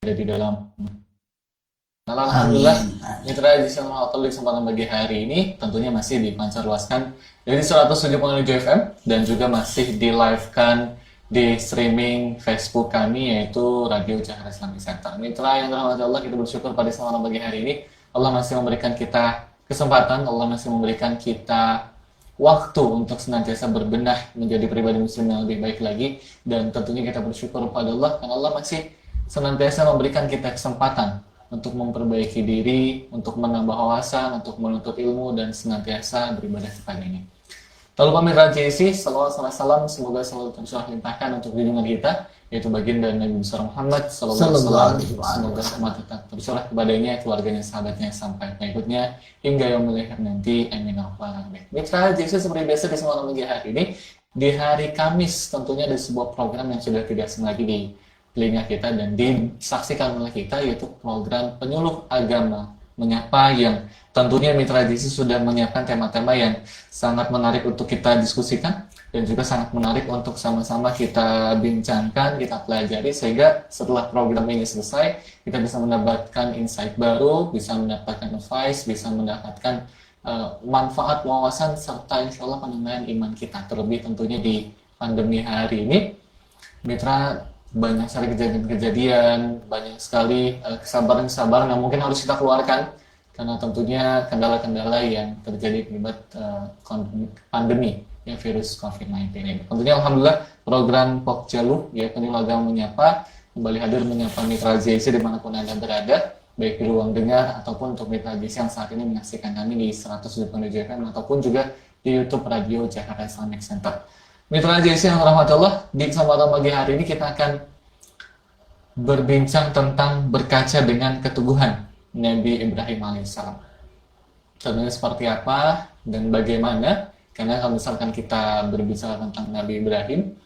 ada di dalam. Nah, alhamdulillah, mitra di kesempatan pagi hari ini tentunya masih dipancarluaskan dari 107.7 FM dan juga masih di live-kan di streaming Facebook kami yaitu Radio Jakarta Islamic Center. Mitra yang dirahmati Allah, kita bersyukur pada kesempatan pagi hari ini Allah masih memberikan kita kesempatan, Allah masih memberikan kita waktu untuk senantiasa berbenah menjadi pribadi muslim yang lebih baik lagi, dan tentunya kita bersyukur kepada Allah karena Allah masih senantiasa memberikan kita kesempatan untuk memperbaiki diri, untuk menambah wawasan, untuk menuntut ilmu dan senantiasa beribadah kepadanya. Lalu pemirsa JC, salawat salam semoga selalu tercurah limpahkan untuk junjungan kita, yaitu baginda Nabi besar Muhammad sallallahu alaihi wasallam. Semoga rahmat tetap tercurah kepadanya, keluarganya, sahabatnya sampai pengikutnya hingga yaumul akhir nanti. Amin ya rabbal alamin. Mitra JC, seperti biasa di semalam pagi hari ini di hari Kamis tentunya ada sebuah program yang sudah tidak asing lagi di telinga kita dan disaksikan oleh kita, yaitu program Penyuluh Agama Menyapa yang tentunya Mitra JC sudah menyiapkan tema-tema yang sangat menarik untuk kita diskusikan dan juga sangat menarik untuk sama-sama kita bincangkan, kita pelajari, sehingga setelah program ini selesai kita bisa mendapatkan insight baru, bisa mendapatkan advice, bisa mendapatkan manfaat, wawasan, serta insya Allah penambahan iman kita, terlebih tentunya di pandemi hari ini. Mitra, banyak sekali kejadian-kejadian, banyak sekali kesabaran-kesabaran yang mungkin harus kita keluarkan karena tentunya kendala-kendala yang terjadi akibat pandemi ya, virus COVID-19 ini. Tentunya alhamdulillah program Pokjaluh ya, Penyuluh Agama Menyapa kembali hadir menyapa Mitra JC dimanapun Anda berada, baik di ruang dengar ataupun untuk Mitra JC yang saat ini menyaksikan kami di 107.7 FM ataupun juga di YouTube Radio Jakarta Islamic Center. Mitra JC yang rahmatullah, di kesempatan pagi hari ini kita akan berbincang tentang berkaca dengan keteguhan Nabi Ibrahim alaihissalam. Tentunya seperti apa dan bagaimana, karena kalau misalkan kita berbicara tentang Nabi Ibrahim,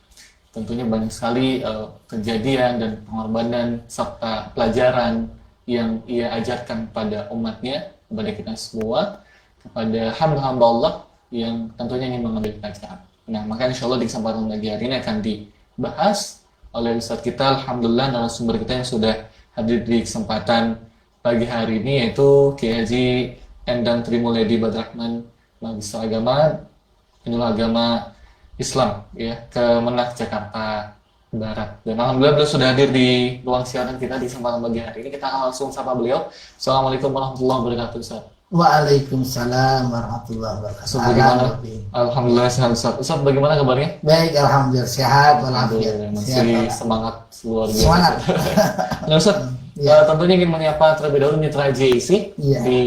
tentunya banyak sekali kejadian dan pengorbanan serta pelajaran yang ia ajarkan pada umatnya, kepada kita semua, kepada hamba-hamba Allah yang tentunya ingin mengambil pelajaran. Nah, maka insya Allah di kesempatan pagi hari ini akan dibahas oleh Ustadz kita, alhamdulillah narasumber kita yang sudah hadir di kesempatan pagi hari ini, yaitu Kiai Haji Endang Trimuledi Badrahman, Magister Agama, Penyuluh Agama Islam ya, Kemenak Jakarta Barat. Dan alhamdulillah beliau sudah hadir di ruang siaran kita di kesempatan pagi hari ini. Kita akan langsung sapa beliau. Assalamualaikum warahmatullahi wabarakatuh, Ustaz. Waalaikumsalam warahmatullahi wabarakatuh. Ustaz, bagaimana? Alhamdulillah sehat, Ustaz. Ustaz, bagaimana kabarnya? Baik, alhamdulillah sehat walafiat. Masih semangat luar biasa. Semangat. Nah, Ustaz, tentunya ingin menyapa terlebih dahulu Mitra JC di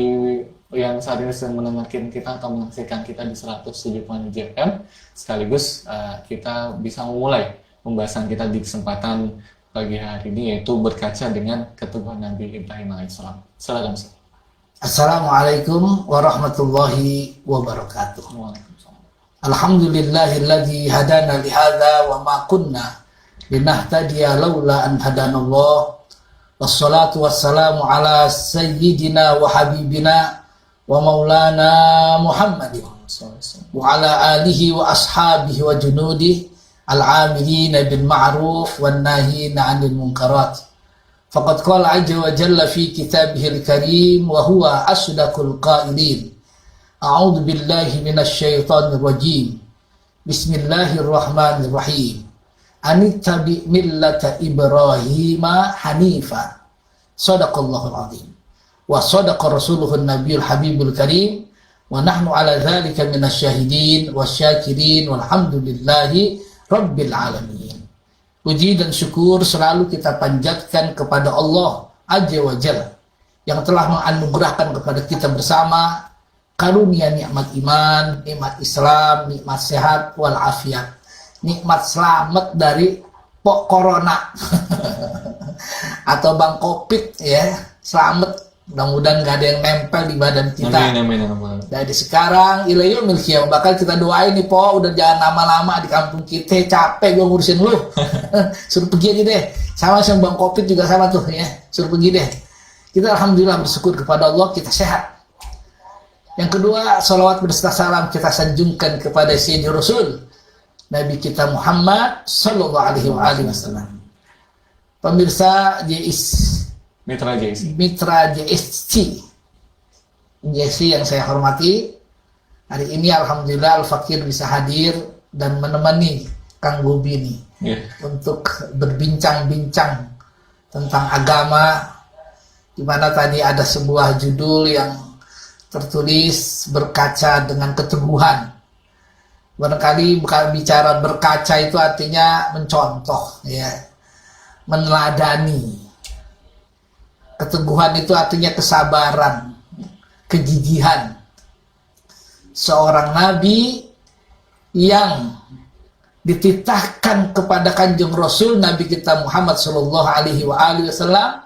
yang saat ini sedang mendengarkan kita atau menyaksikan kita di 107.7 FM. Sekaligus kita bisa memulai pembahasan kita di kesempatan pagi hari ini, yaitu berkaca dengan keteguhan Nabi Ibrahim alaihissalam. Silakan, Ustaz. Assalamualaikum warahmatullahi wabarakatuh. Alhamdulillahilladzi hadana lihadza wa ma kunna linahtadiya laula an hadanallah. Wassalatu wassalamu ala sayyidina wa habibina wa maulana Muhammadin wa ala alihi wa ashabihi wa junudi al-amilina bil ma'ruf wan nahina 'anil munkarat. Faqad qala 'azza wa jalla fi kitabihil karim wa huwa asdaqul qailin. A'udzu billahi minasy syaithanir rajim. Bismillahirrahmanirrahim. Anittabi millata Ibrahima hanifa. Shadaqallahul azim. Wa shadaqa rasuluhun nabiyul habibul karim. Wa nahnu ala dzalika minasy syahidin wasyakirin walhamdulillahi rabbil alamin. Puji dan syukur selalu kita panjatkan kepada Allah Azza wa Jalla yang telah menganugerahkan kepada kita bersama karunia nikmat iman, nikmat Islam, nikmat sehat wal afiat, nikmat selamat dari corona atau bang Covid ya, selamat. Mudah-mudahan gak ada yang nempel di badan kita. Amin. Dari sekarang ilayu milkiyah, bakal kita doain nih po, udah jangan lama-lama di kampung kita, capek gue ngurusin lu. Suruh pergi aja deh. Sama bang Covid juga sama tuh ya, suruh pergi deh. Kita alhamdulillah bersyukur kepada Allah kita sehat. Yang kedua, salawat berserta salam kita sanjungkan kepada Sayyidina Rasul Nabi kita Muhammad sallallahu alaihi wasallam. Pemirsa JIS Mitra JC. Mitra JSC. JSC yang saya hormati, hari ini alhamdulillah Al-Fakir bisa hadir dan menemani Kang Bobi ini untuk berbincang-bincang tentang agama, di mana tadi ada sebuah judul yang tertulis berkaca dengan keteguhan. Barangkali bicara berkaca itu artinya mencontoh, ya, meneladani. Keteguhan itu artinya kesabaran, kegigihan. Seorang nabi yang dititahkan kepada Kanjeng Rasul Nabi kita Muhammad sallallahu alaihi wasallam,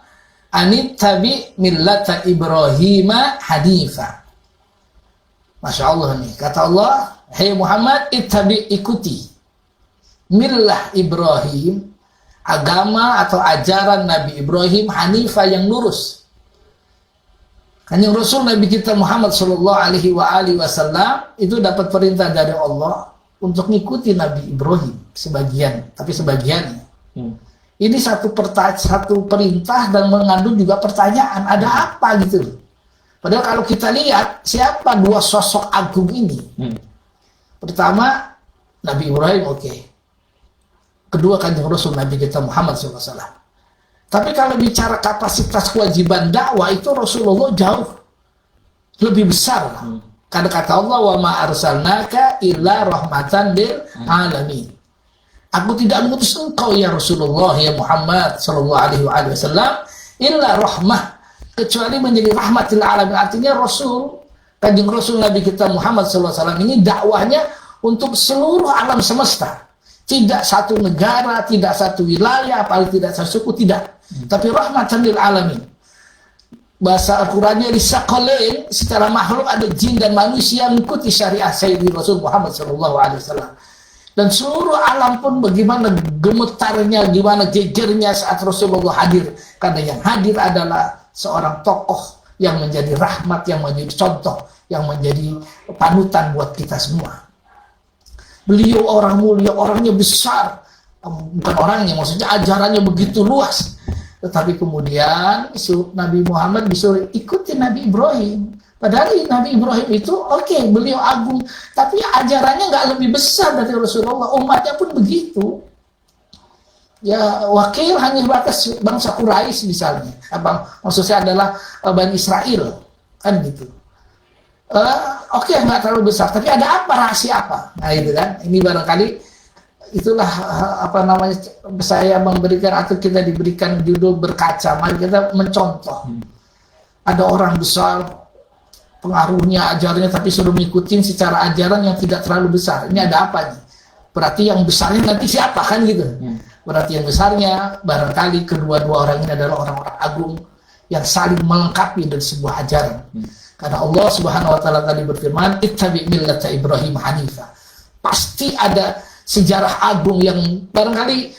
anittabi millata Ibrahim hanifa. Masya Allah nih, kata Allah, hei Muhammad, ittabi, ikuti millah Ibrahim, agama atau ajaran Nabi Ibrahim, hanifa, yang lurus. Kanjeng Rasul Nabi kita Muhammad sallallahu alaihi wasallam itu dapat perintah dari Allah untuk mengikuti Nabi Ibrahim sebagian, tapi sebagian. Ini satu perintah dan mengandung juga pertanyaan, ada apa gitu. Padahal kalau kita lihat siapa dua sosok agung ini. Pertama Nabi Ibrahim, oke. Kedua Kanjeng Rasul Nabi kita Muhammad SAW. Tapi kalau bicara kapasitas kewajiban dakwah itu Rasulullah jauh lebih besar. Karena kata Allah, wa ma arsalnaka illa rahmatan lil alamin. Aku tidak mengutus engkau ya Rasulullah, ya Muhammad sallallahu alaihi wasallam, illa rahmah, kecuali menjadi rahmatil alamin. Artinya Rasul, Kanjeng Rasul Nabi kita Muhammad sallallahu alaihi wasallam ini dakwahnya untuk seluruh alam semesta. Tidak satu negara, tidak satu wilayah, apalagi tidak satu suku, tidak. Tapi rahmatan lil alamin. Bahasa Al-Qur'annya risaqalain, secara makhluk ada jin dan manusia mengikuti syariat Sayyidi Rasul Muhammad sallallahu alaihi wasallam. Dan seluruh alam pun bagaimana gemetarnya, gimana gegernya saat Rasulullah hadir. Karena yang hadir adalah seorang tokoh yang menjadi rahmat, yang menjadi contoh, yang menjadi panutan buat kita semua. Beliau orang mulia, orangnya besar. Bukan orangnya, maksudnya ajarannya begitu luas. Tetapi kemudian Nabi Muhammad disuruh ikuti Nabi Ibrahim. Padahal Nabi Ibrahim itu oke, beliau agung, tapi ajarannya nggak lebih besar dari Rasulullah. Umatnya pun begitu. Ya, wakil hanya batas bangsa Quraisy misalnya. Maksudnya adalah Bani Israel, kan gitu. Oke, nggak terlalu besar, tapi ada apa, rahasia apa? Nah itu kan, ini barangkali itulah apa namanya, saya memberikan atau kita diberikan judul berkaca. Mari kita mencontoh. Ada orang besar, pengaruhnya, ajarannya, tapi suruh mengikuti secara ajaran yang tidak terlalu besar. Ini ada apa nih? Berarti yang besarnya nanti siapa, kan gitu? Berarti yang besarnya barangkali kedua-dua orang ini adalah orang-orang agung yang saling melengkapi dari sebuah ajaran. Karena Allah Subhanahu wa taala tadi berfirman, ittabi millata Ibrahim hanifa. Pasti ada sejarah agung yang barangkali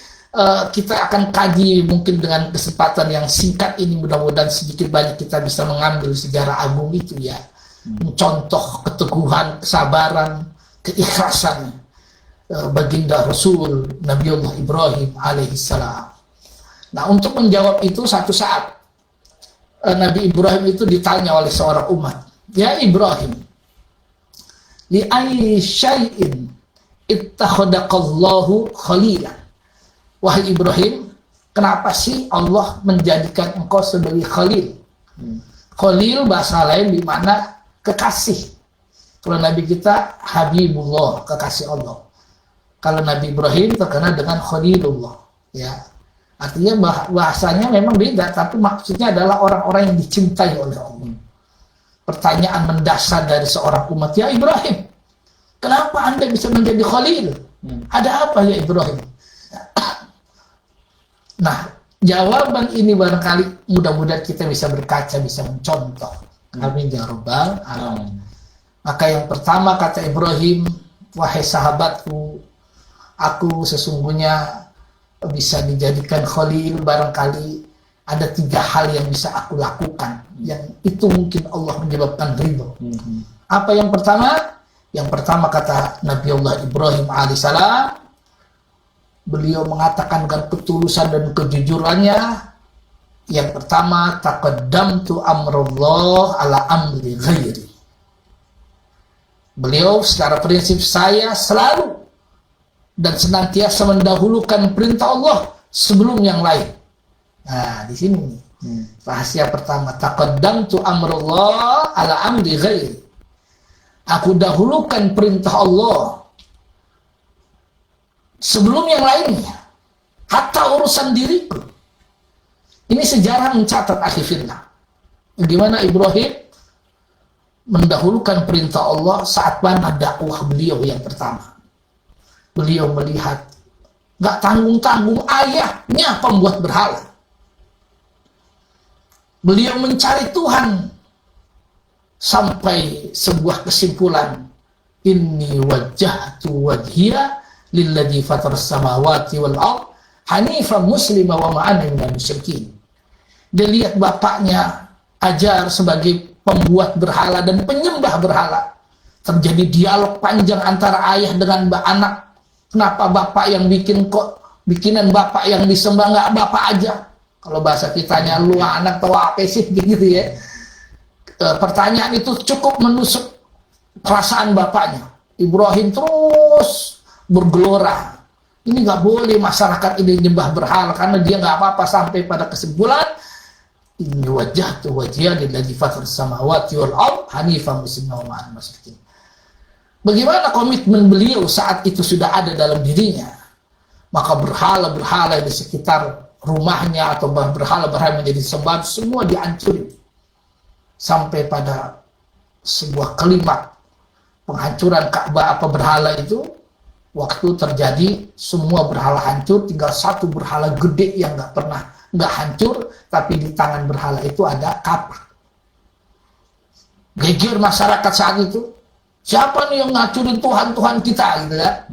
kita akan kaji mungkin dengan kesempatan yang singkat ini. Mudah-mudahan sedikit banyak kita bisa mengambil sejarah agung itu, ya. Contoh keteguhan, kesabaran, keikhlasan baginda Rasul Nabiullah Ibrahim alaihissalam. Nah, untuk menjawab itu, satu saat Nabi Ibrahim itu ditanya oleh seorang umat, ya Ibrahim, li ayyi syai'in ittakhadaqallahu khalila. Wahai Ibrahim, kenapa sih Allah menjadikan engkau sebagai khalil? Khalil bahasa lain di mana kekasih. Kalau Nabi kita Habibullah, kekasih Allah. Kalau Nabi Ibrahim terkenal dengan Khalilullah, ya. Artinya bahasanya memang beda, tapi maksudnya adalah orang-orang yang dicintai oleh Allah. Pertanyaan mendasar dari seorang umat, ya Ibrahim, kenapa Anda bisa menjadi Khalil? Ada apa ya Ibrahim? Nah, jawaban ini barangkali mudah-mudahan kita bisa berkaca, bisa mencontoh. Amin ya rabbal alamin. Maka yang pertama kata Ibrahim, wahai sahabatku, aku sesungguhnya bisa dijadikan khalil, barangkali ada 3 hal yang bisa aku lakukan, yang itu mungkin Allah menyebabkan ridho. Apa yang pertama? Yang pertama kata Nabiullah Ibrahim alaihissalam, beliau mengatakan dengan ketulusan dan kejujurannya, Yang pertama, taqaddamtu amrullah ala amri ghairi. Beliau secara prinsip, saya selalu dan senantiasa mendahulukan perintah Allah sebelum yang lain. Nah, di sini rahasia pertama, taqaddamtu amrullah ala amri ghairi. Aku dahulukan perintah Allah sebelum yang lainnya, hatta urusan diriku. Ini sejarah mencatat akhi fillah, bagaimana Ibrahim mendahulukan perintah Allah saat mana dakwah beliau yang pertama. Beliau melihat gak tanggung-tanggung ayahnya pembuat berhala. Beliau mencari Tuhan sampai sebuah kesimpulan, inni wajjahtu wajhiya lilladzi fataras samawati wal ardh hanifan muslima wa ma ana minal musyrikin. Dia lihat bapaknya ajar sebagai pembuat berhala dan penyembah berhala. Terjadi dialog panjang antara ayah dengan anak. Kenapa bapak yang bikin, kok bikinan bapak yang disembah, nggak bapak aja? Kalau bahasa kitanya, lu anak tahu apa sih gitu ya. Pertanyaan itu cukup menusuk perasaan bapaknya. Ibrahim terus bergelora. Ini nggak boleh masyarakat ini nyembah berhala, karena dia nggak apa-apa, sampai pada kesimpulan, inni wajjahtu wajhiya lilladzi fataras samawati wal ardh hanifan musliman wa ma ana minal musyrikin. Bagaimana komitmen beliau saat itu sudah ada dalam dirinya, maka berhala-berhala di sekitar rumahnya atau berhala-berhala menjadi sembah semua dihancurin. Sampai pada sebuah kalimat penghancuran Ka'bah apa berhala itu, waktu terjadi semua berhala hancur, tinggal satu berhala gede yang nggak hancur, tapi di tangan berhala itu ada kapak. Geger masyarakat saat itu, siapa nih yang ngacurin Tuhan kita gitu ya.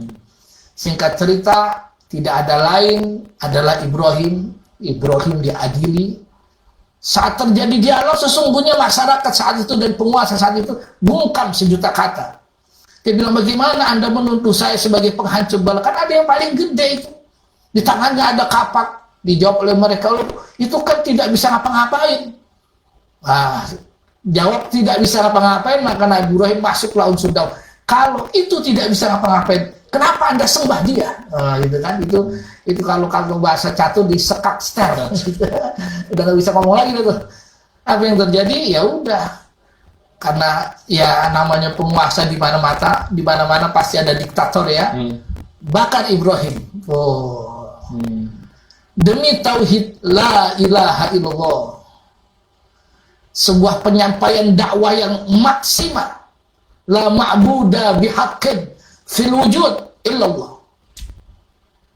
Singkat cerita, tidak ada lain adalah Ibrahim diadili. Saat terjadi dialog, sesungguhnya masyarakat saat itu dan penguasa saat itu bungkam sejuta kata. Dia bilang, bagaimana Anda menuduh saya sebagai penghancur berhala? Kan ada yang paling gede itu, di tangannya ada kapak. Dijawab oleh mereka, itu kan tidak bisa ngapa-ngapain. Nah, jawab tidak bisa ngapa-ngapain, maka Nabi Ibrahim masuklah unsur dakwah. Kalau itu tidak bisa ngapa-ngapain, kenapa Anda sembah dia? Gitu kan? Itu kalau bahasa catur disekak stel. Udah nggak bisa ngomong lagi gitu. Apa yang terjadi? Ya udah. Karena ya namanya penguasa di mana-mana pasti ada diktator ya. Bakar Ibrahim. Demi tauhid la ilaha illallah, sebuah penyampaian dakwah yang maksimal, la ma'buda bihaqqin fil wujud illallah,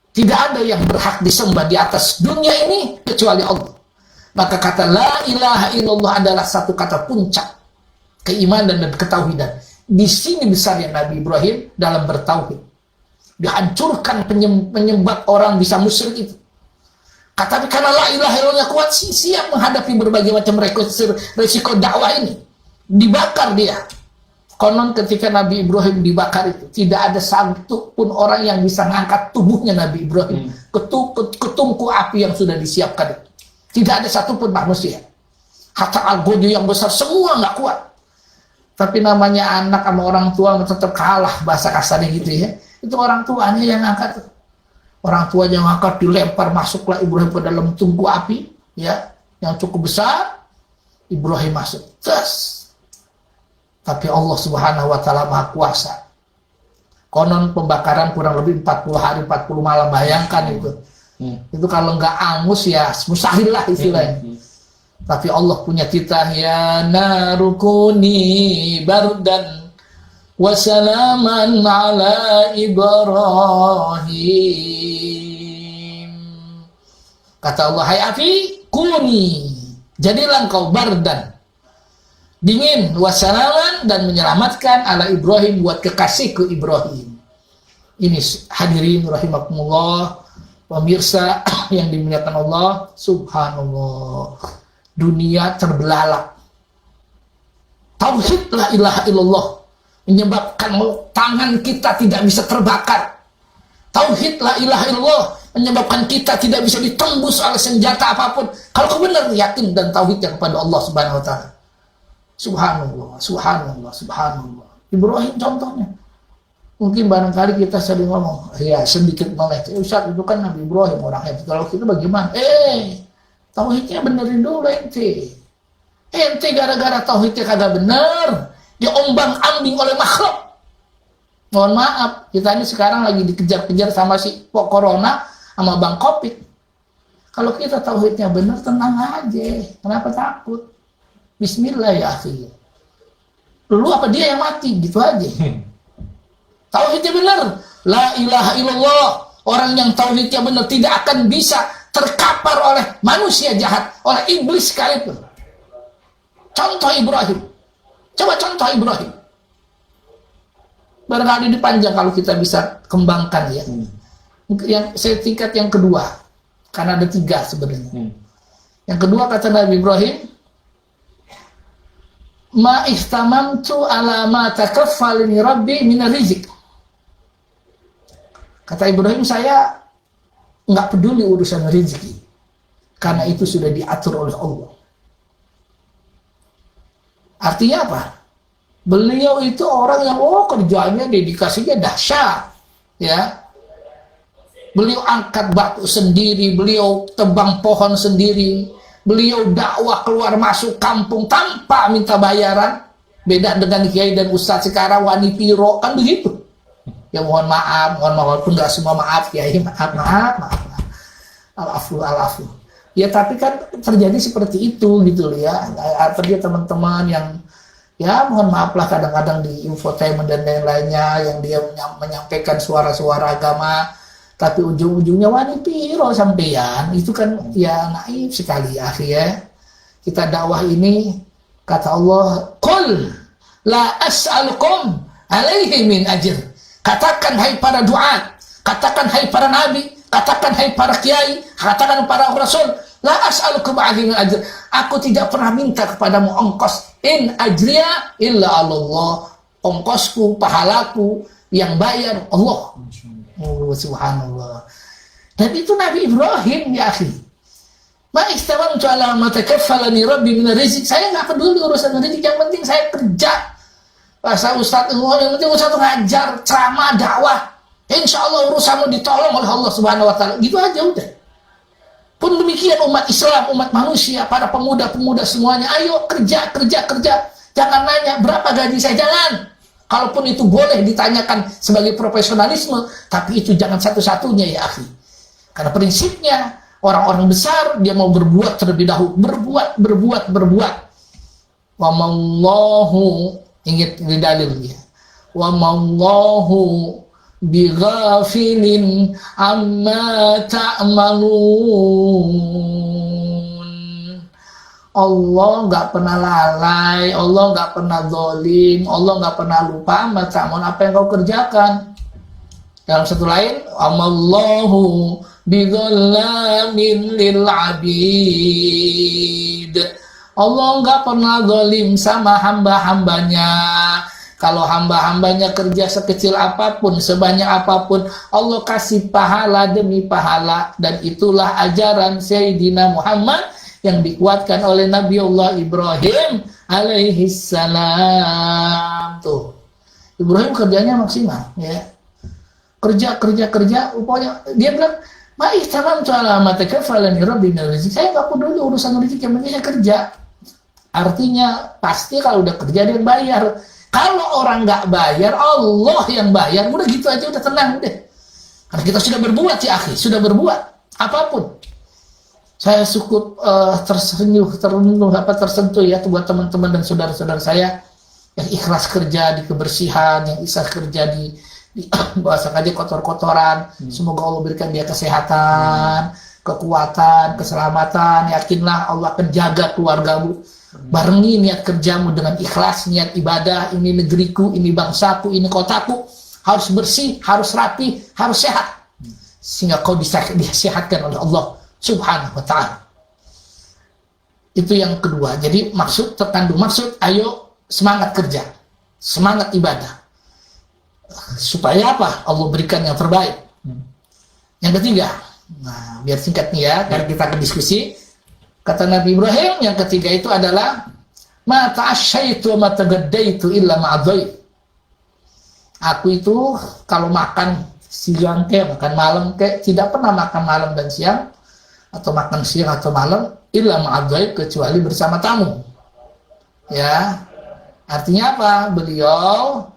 tidak ada yang berhak disembah di atas dunia ini kecuali Allah. Maka kata la ilaha illallah adalah satu kata puncak keimanan dan ketauhidan. Di sini besarnya Nabi Ibrahim dalam bertauhid, dihancurkan penyembah orang bisa musyrik itu. Tapi karena la ilaha illallah kuat, siap menghadapi berbagai macam resiko dakwah ini. Dibakar dia. Konon ketika Nabi Ibrahim dibakar itu, tidak ada satu pun orang yang bisa mengangkat tubuhnya Nabi Ibrahim ke tungku api yang sudah disiapkan itu. Tidak ada satu pun manusia. Hatta algojo yang besar semua nggak kuat. Tapi namanya anak sama orang tua tetap kalah, bahasa kasarnya gitu ya. Itu orang tuanya yang angkat. Orang tua yang angkat, dilempar, masuklah Ibrahim ke dalam tungku api ya yang cukup besar. Ibrahim masuk. Tapi Allah Subhanahu wa taala Maha Kuasa. Konon pembakaran kurang lebih 40 hari 40 malam, bayangkan itu. Itu kalau nggak angus ya mustahil lah istilahnya. Tapi Allah punya titah, ya narukuni bardan wasalaman ala Ibrahim. Kata Allah, hai api, kuni, jadilah engkau bardan, dingin, wasalaman, dan menyelamatkan ala Ibrahim, buat kekasihku Ibrahim. Ini hadirin rahimakumullah, pemirsa yang dimuliakan Allah. Subhanallah, dunia terbelalak. Tauhid la ilaha illallah menyebabkan tangan kita tidak bisa terbakar. Tauhid la ilaha illallah menyebabkan kita tidak bisa ditembus oleh senjata apapun. Kalau kau benar yakin dan tauhidnya kepada Allah Subhanahu wa taala. Subhanallah, subhanallah, subhanallah. Ibrahim contohnya. Mungkin barangkali kita sering ngomong, ya sedikit melek. Ustaz, itu kan Nabi Ibrahim orangnya. Kalau kita bagaimana? Tauhidnya benerin dulu ente. Ente gara-gara tauhidnya kagak bener, diombang-ambing oleh makhluk. Mohon maaf, kita ini sekarang lagi dikejar-kejar sama si Corona sama Bang Covid. Kalau kita tauhidnya bener, tenang aja. Kenapa takut? Bismillah ya akhi. Dulu apa dia yang mati? Gitu aja. Tauhidnya benar, la ilaha illallah. Orang yang tauhidnya benar tidak akan bisa terkapar oleh manusia jahat, oleh iblis sekalipun. Contoh Ibrahim. Coba contoh Ibrahim. Barangkali ini panjang kalau kita bisa kembangkan ya. Yang tingkat yang kedua, karena ada 3 sebenarnya. Yang kedua kata Nabi Ibrahim, ma ihtamamtu ala ma takaffalani rabbi min rizq. Kata Ibrahim, saya nggak peduli urusan rezeki, karena itu sudah diatur oleh Allah. Artinya apa? Beliau itu orang yang kerjanya, dedikasinya dahsyat, ya. Beliau angkat batu sendiri, beliau tebang pohon sendiri, beliau dakwah keluar masuk kampung tanpa minta bayaran. Beda dengan kiai dan ustadz sekarang wani piro, kan begitu. Ya mohon maaf, walaupun nggak semua maaf, kiai maaf. Al-afu. Ya tapi kan terjadi seperti itu gitu loh ya. Terjadi teman-teman yang ya mohon maaf lah kadang-kadang di infotainment dan lain-lainnya yang dia menyampaikan suara-suara agama, tapi ujung-ujungnya wani piro sampeyan. Itu kan ya naif sekali ya. Kita dakwah ini kata Allah, qul la as'alukum alaihi min ajr. Katakan hai para duat, katakan hai para nabi, katakan hai para kiai, katakan para rasul, la as'alukum alaihi min ajr. Aku tidak pernah minta kepadamu ongkos. In ajriya illa Allah. Ongkosku, pahalaku yang bayar Allah. Oh, subhanallah. Dan itu Nabi Ibrahim ya akhi. Ma istamamtu ala ma takaffalani rabbi min rizq. Saya enggak peduli urusan rezeki, yang penting saya kerja. Bahasa Ustaz, yang penting Ustaz ngajar, ceramah, dakwah. Insya Allah urusanmu ditolong oleh Allah Subhanahu wa taala. Gitu aja udah. Pun demikian umat Islam, umat manusia, para pemuda-pemuda semuanya, ayo kerja. Jangan nanya berapa gaji saya, jangan. Kalaupun itu boleh ditanyakan sebagai profesionalisme, tapi itu jangan satu-satunya ya akhi. Karena prinsipnya orang-orang besar dia mau berbuat terlebih dahulu, berbuat. Wa mallahu, ingat di dalilnya. Wa mallahu bighafilin amma ta'malun. Allah nggak pernah lalai, Allah nggak pernah zalim, Allah nggak pernah lupa apa yang kau kerjakan. Dalam satu lain, amallahu bidzallamin lil abid. Allah nggak pernah zalim sama hamba-hambanya. Kalau hamba-hambanya kerja sekecil apapun, sebanyak apapun, Allah kasih pahala demi pahala. Dan itulah ajaran Sayyidina Muhammad yang dikuatkan oleh Nabi Allah Ibrahim alaihi salam. Tuh, Ibrahim kerjanya maksimal ya. Kerja, upaya dia bilang, "Ma ihtamamtu ala ma takaffalani rabbi min rizq." Saya enggak peduli urusan rezeki, yang penting saya kerja. Artinya pasti kalau udah kerja dia bayar. Kalau orang nggak bayar, Allah yang bayar. Udah gitu aja, udah tenang deh. Karena kita sudah berbuat ya akhi, sudah berbuat apapun. Saya cukup tersentuh ya buat teman-teman dan saudara-saudara saya yang ikhlas kerja di kebersihan, yang ikhlas kerja di bahasa aja kotor-kotoran. Semoga Allah berikan dia kesehatan, kekuatan, keselamatan. Yakinlah Allah akan jaga keluargamu. Barengi niat kerjamu dengan ikhlas, niat ibadah. Ini negeriku, ini bangsaku, ini kotaku. Harus bersih, harus rapi, harus sehat. Sehingga kau bisa disehatkan oleh Allah Subhanahu wa ta'ala. Itu yang kedua. Jadi terkandung maksud, ayo semangat kerja, semangat ibadah. Supaya apa? Allah berikan yang terbaik. Yang ketiga, Nah, biar singkat nih ya, karena kita akan diskusi. Kata Nabi Ibrahim yang ketiga itu adalah ma ta'asyaitu wa ma tagaddaitu illa ma'adhai. Aku itu kalau makan siang makan malam tidak pernah makan malam dan siang atau makan siang atau malam illa ma'adhai, kecuali bersama tamu. Ya. Artinya apa? Beliau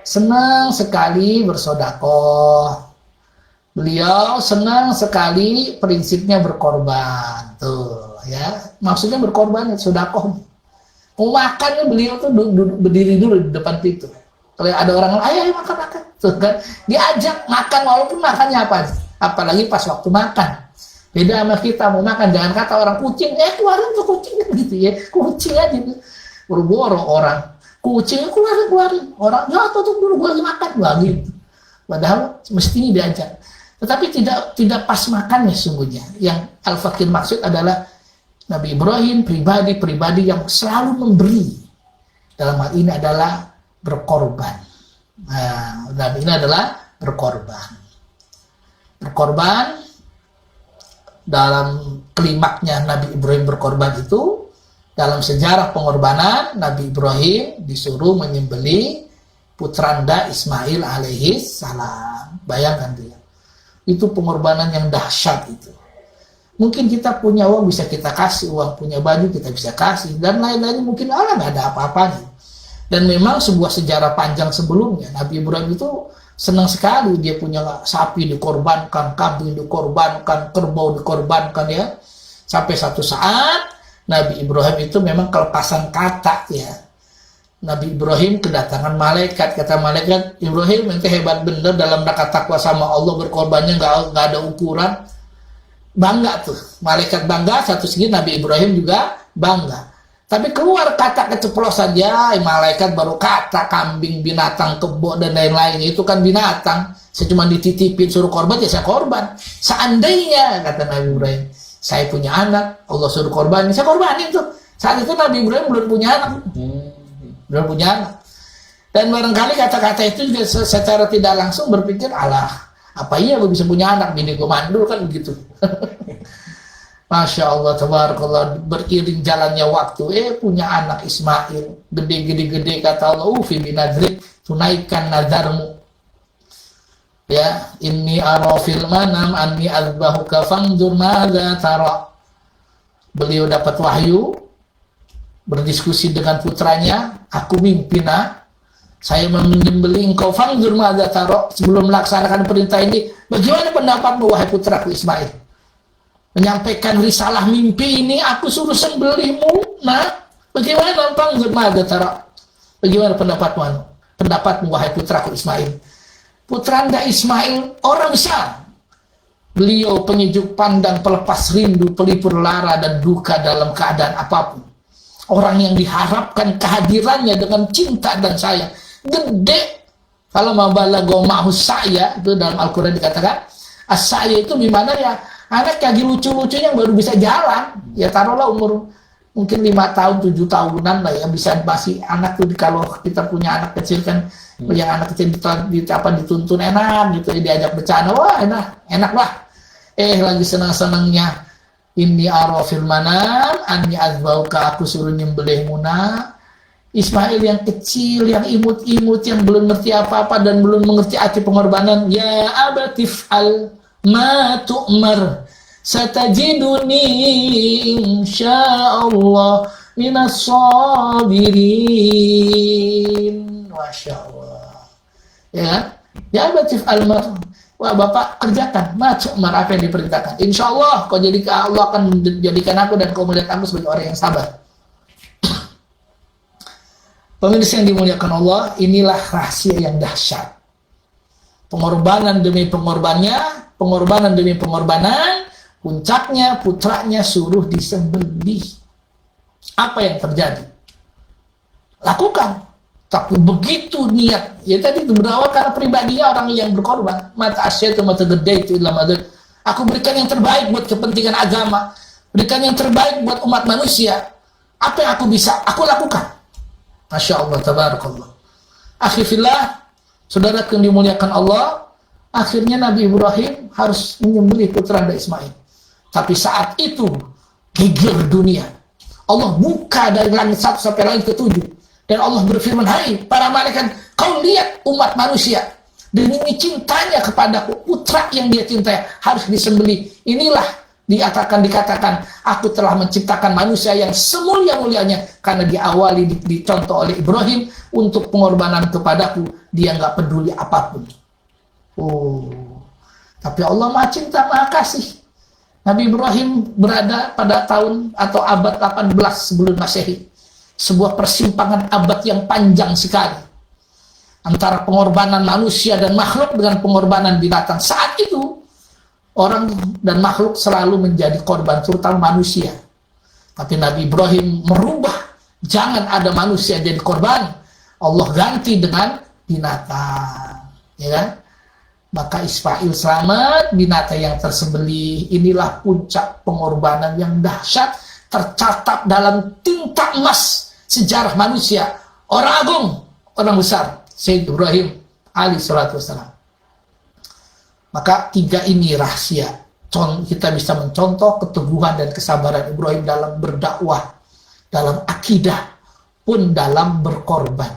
senang sekali bersedekah. Beliau senang sekali prinsipnya berkorban. Tuh, ya. Maksudnya berkorban ya sedekah. Mau makannya beliau tuh berdiri dulu di depan pintu. Kalau ada orang ayo makan. Tuh kan, diajak makan walaupun makannya apa. Apalagi pas waktu makan. Beda sama kita mau makan, jangan kata orang kucing, keluarin tuh kucing gitu ya. Kucing aja gitu. Buru-buru orang. Kucing keluarin. Orang ya tutup dulu gua lagi makan gitu. Padahal mestinya diajak. Tetapi tidak pas makannya sungguhnya. Yang Al-Fakir maksud adalah Nabi Ibrahim pribadi yang selalu memberi. Dalam hal ini adalah berkorban. Nah, Nabi ini adalah berkorban. Berkorban dalam klimaknya Nabi Ibrahim berkorban itu, dalam sejarah pengorbanan Nabi Ibrahim disuruh menyembelih putranda Ismail alaihi salam. Bayangkan dia. Itu pengorbanan yang dahsyat itu. Mungkin kita punya uang bisa kita kasih, uang punya baju kita bisa kasih, dan lain-lain mungkin Allah nggak ada apa-apanya. Dan memang sebuah sejarah panjang sebelumnya Nabi Ibrahim itu senang sekali, dia punya sapi dikorbankan, kambing dikorbankan, kerbau dikorbankan ya. Sampai satu saat Nabi Ibrahim itu memang kelepasan kata ya. Nabi Ibrahim kedatangan malaikat, kata malaikat, Ibrahim ente hebat bener dalam rangka takwa sama Allah, berkorbannya nggak ada ukuran. Bangga tuh, malaikat bangga, satu segi Nabi Ibrahim juga bangga. Tapi keluar kata keceplosan, ya malaikat baru kata kambing, binatang, kebo dan lain-lain, itu kan binatang. Saya cuma dititipin suruh korban, ya saya korban. Seandainya kata Nabi Ibrahim, saya punya anak, Allah suruh korban, saya korbanin tuh. Saat itu Nabi Ibrahim belum punya anak. Belum punya anak. Dan barangkali kata-kata itu juga secara tidak langsung berpikir, alah, apa iya gue bisa punya anak, bini gue mandul kan begitu. Masya Allah, tabarakallah, beriring jalannya waktu, punya anak Ismail, gede, kata Allah, fi binadrik, tunaikan nazarmu. Ya, inni ara fil manam anni azbahuka fanzur madza tara. Beliau dapat wahyu, berdiskusi dengan putranya, aku mimpi nak, saya menyembelih engkau, fanzur madza tara, sebelum melaksanakan perintah ini, bagaimana pendapatmu wahai putraku Ismail? Menyampaikan risalah mimpi ini, aku suruh sembelihmu, nah, bagaimana fanzur madza tara? Bagaimana pendapatmu wahai putraku Ismail? Putranda Ismail orang besar. Beliau penyejuk pandang, pelepas rindu, pelipur lara dan duka dalam keadaan apapun. Orang yang diharapkan kehadirannya dengan cinta dan sayang. Gede. Kalau mabalago ma'hus saya, itu dalam Al-Quran dikatakan, as-saya itu gimana ya? Anak lagi lucu-lucunya baru bisa jalan. Ya taruhlah umur mungkin 5 tahun, 7 tahunan lah ya, bisa masih anak tuh. Kalau kita punya anak kecil kan, yang anak kecil dituntun enak gitu, diajak bercanda, wah enak lah. Lagi senang-senangnya, inni ara fil manam anni azbauka, aku suruh nyembelihmu nak. Ismail yang kecil, yang imut-imut, yang belum ngerti apa-apa dan belum mengerti arti pengorbanan. Ya abatif al ma tu'mar satajiduni insyaallah minas sabirin. Masya Allah. Ya abatif al mar, wah bapak kerjakan apa yang diperintahkan. Insya Allah Allah akan menjadikan aku dan kau melihat aku sebagai orang yang sabar. Pemirsa yang dimuliakan Allah, inilah rahasia yang dahsyat. Pengorbanan demi pengorbanan, puncaknya putranya suruh disembelih. Apa yang terjadi? Lakukan. Tapi begitu niat, ya tadi itu berawal karena pribadinya orang yang berkorban. Mata asyaitu mata gede itu dalam adil. Aku berikan yang terbaik buat kepentingan agama, berikan yang terbaik buat umat manusia. Apa yang aku bisa, aku lakukan. Masya Allah, tabarakallah. Akhi fillah, saudara yang dimuliakan Allah, Akhirnya Nabi Ibrahim harus menyembelih putra Ismail. Tapi saat itu geger dunia. Allah buka dari langit 1 sampai langit ke-7. Dan Allah berfirman, hai para malaikat, kau lihat umat manusia. Demi cintanya kepadaku, putra yang dia cintai harus disembelih. Inilah dikatakan, aku telah menciptakan manusia yang semulia-mulianya. Karena diawali, dicontoh oleh Ibrahim untuk pengorbanan kepadaku. Dia nggak peduli apapun. Oh, tapi Allah Maha Cinta, Maha Kasih. Nabi Ibrahim berada pada tahun atau abad 18 sebelum Masehi. Sebuah persimpangan abad yang panjang sekali antara pengorbanan manusia dan makhluk dengan pengorbanan binatang. Saat itu orang dan makhluk selalu menjadi korban, terutama manusia. Tapi Nabi Ibrahim merubah, jangan ada manusia jadi korban. Allah ganti dengan binatang, ya kan? Maka Ismail selamat, binatang yang tersembelih. Inilah puncak pengorbanan yang dahsyat, tercatat dalam tinta emas sejarah manusia. Orang agung, orang besar, Sayyid Ibrahim alaihi salatu wassalam. Maka 3 ini rahasia. Kita bisa mencontoh keteguhan dan kesabaran Ibrahim dalam berdakwah, dalam akidah, pun dalam berkorban.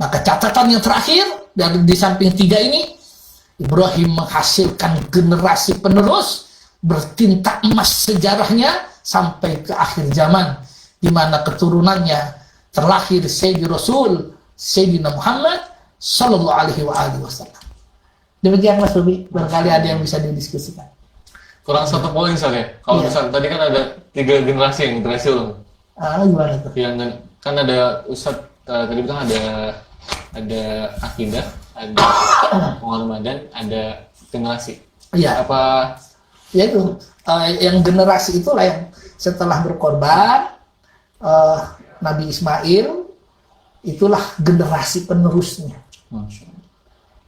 Maka catatan yang terakhir, dari di samping 3 ini, Ibrahim menghasilkan generasi penerus bertinta emas sejarahnya sampai ke akhir zaman, di mana keturunannya terlahir Sayyidi Rasul Sayyidina Muhammad Sallallahu Alaihi Wasallam. Demikian Mas Ruby, barangkali ada yang bisa didiskusikan. Kurang satu poin saja. Kalau misalnya tadi kan ada 3 generasi yang berhasil. Gimana tuh? Yang kan ada Ustadz tadi bilang ada akidah, ada pengorbanan, ada generasi. Iya. Apa? Ya itu, yang generasi itulah yang setelah berkorban, Nabi Ismail itulah generasi penerusnya.